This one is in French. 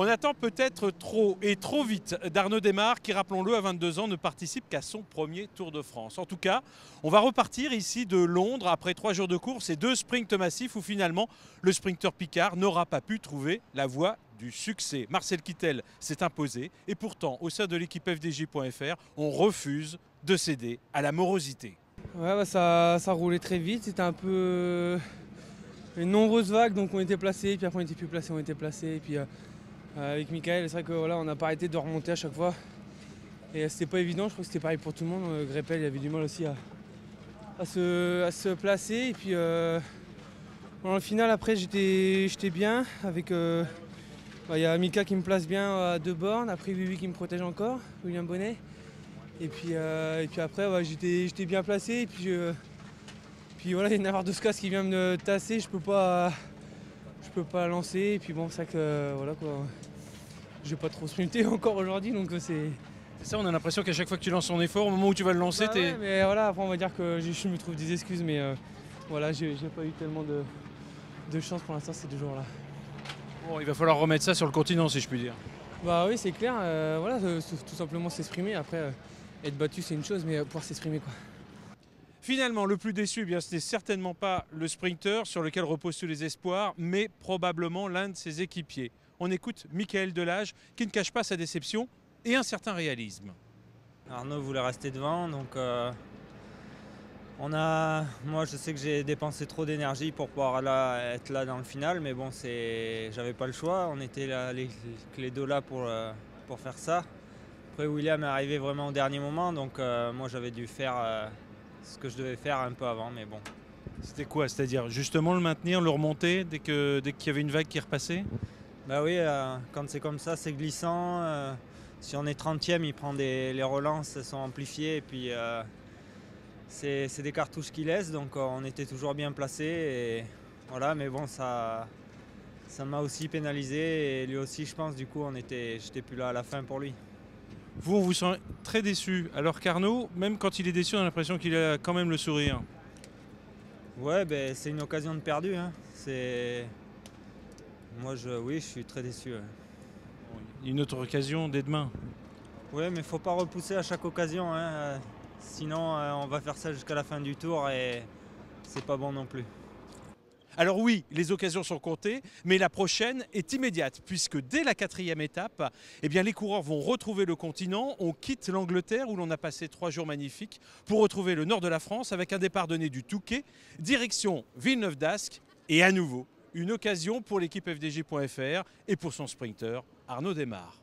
On attend peut-être trop et trop vite d'Arnaud Démare qui, rappelons-le, à 22 ans, ne participe qu'à son premier Tour de France. En tout cas, on va repartir ici de Londres après 3 jours de course et 2 sprints massifs où finalement le sprinter Picard n'aura pas pu trouver la voie du succès. Marcel Kittel s'est imposé et pourtant, au sein de l'équipe FDJ.fr, on refuse de céder à la morosité. Ouais, ça roulait très vite, c'était un peu une nombreuse vague, donc on était placé, puis après on était plus placé, on était placé, et puis avec Michael, c'est vrai que voilà, on n'a pas arrêté de remonter à chaque fois, et c'était pas évident. Je crois que c'était pareil pour tout le monde. Greppel, il avait du mal aussi à se placer, et puis dans le final après j'étais bien avec il y a Mika qui me place bien à 2 bornes, après Vivi qui me protège encore, William Bonnet. Et puis après, ouais, j'étais bien placé. Et puis voilà, il y a Navarro-Doskas qui vient me tasser, je peux pas lancer. Et puis bon, c'est vrai que voilà quoi, je vais pas trop sprinter encore aujourd'hui, donc c'est. C'est ça, on a l'impression qu'à chaque fois que tu lances ton effort, au moment où tu vas le lancer, Bah ouais, mais voilà, après on va dire que je me trouve des excuses, mais voilà, j'ai pas eu tellement de chance pour l'instant ces 2 jours-là. Bon, il va falloir remettre ça sur le continent, si je puis dire. Bah oui, c'est clair. Voilà, tout simplement s'exprimer. Après, être battu c'est une chose, mais pouvoir s'exprimer quoi. Finalement, le plus déçu, eh bien, ce n'est certainement pas le sprinter sur lequel reposent tous les espoirs, mais probablement l'un de ses équipiers. On écoute Michael Delage qui ne cache pas sa déception et un certain réalisme. Arnaud voulait rester devant, donc moi je sais que j'ai dépensé trop d'énergie pour pouvoir être là dans le final, mais bon, j'avais pas le choix, on était là, les 2 là pour faire ça. Après William est arrivé vraiment au dernier moment, donc moi j'avais dû faire ce que je devais faire un peu avant, mais bon. C'était quoi? C'est-à-dire justement le maintenir, le remonter dès qu'il y avait une vague qui repassait? Bah oui, quand c'est comme ça, c'est glissant. Si on est 30e, il prend les relances, elles sont amplifiées, et puis c'est des cartouches qui laissent, donc on était toujours bien placés. Et voilà, mais bon, ça m'a aussi pénalisé, et lui aussi, je pense, du coup, j'étais plus là à la fin pour lui. Vous, on vous sent très déçu, alors qu'Arnaud, même quand il est déçu, on a l'impression qu'il a quand même le sourire. Ouais, ben, c'est une occasion de perdu, hein. Oui, je suis très déçu. Ouais. Une autre occasion dès demain. Oui, mais il ne faut pas repousser à chaque occasion, hein. Sinon on va faire ça jusqu'à la fin du tour et c'est pas bon non plus. Alors oui, les occasions sont comptées, mais la prochaine est immédiate, puisque dès la 4e étape, eh bien, les coureurs vont retrouver le continent. On quitte l'Angleterre, où l'on a passé 3 jours magnifiques, pour retrouver le nord de la France, avec un départ donné du Touquet, direction Villeneuve-d'Ascq, et à nouveau, une occasion pour l'équipe FDJ.fr et pour son sprinter Arnaud Démare.